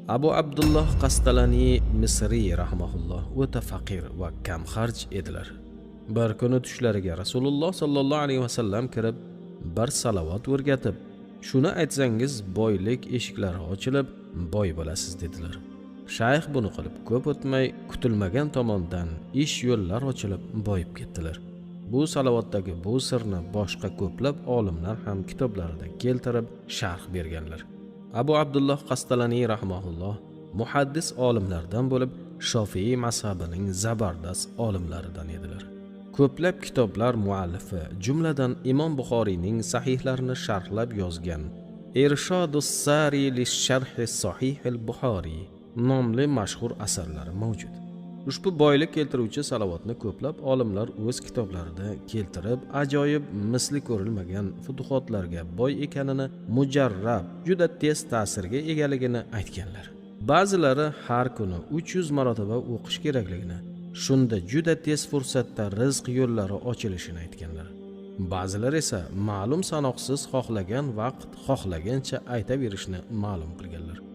Abu Abdulloh Qastalani Misriy rahimahulloh o'ta faqir va kamxarj edilar. Bir kuni tushlariga Rasululloh sallallohu alayhi vasallam kirib, bir salovat o'rgatib, shuni aytsangiz boylik eshiklari ochilib, boy bo'lasiz dedilar. Shayx buni qilib ko'p o'tmay kutilmagan tomondan ish yo'llar ochilib boyib ketdilar. Bu salovatdagi bu sirni boshqa ko'plab olimlar ham kitoblarida keltirib sharh berganlar. Abu Abdulloh Qastalani rahimahulloh muhaddis olimlardan bo'lib, Shofiy mazhabining zabardast olimlaridan edilar. Ko'plab kitoblar muallifi, jumladan Imom Buxoriyning sahihlarini sharhlab yozgan Irshadus Sari lish-sharhi Sahih al-Buxoriy nomli mashhur asarlari mavjud. Ushbu boylik keltiruvchi salovatni ko'plab olimlar o'z kitoblarida keltirib, ajoyib misli ko'rilmagan futuhotlarga boy ekanini, mujarrab, juda tez ta'sirga egaligini aytganlar. Ba'zilari har kuni 300 marotaba o'qish kerakligini, shunda juda tez fursatda rizq yo'llari ochilishini aytganlar. Ba'zilar esa ma'lum sanoqsiz xohlagan vaqt, xohlagancha aytaverishni ma'lum qilganlar.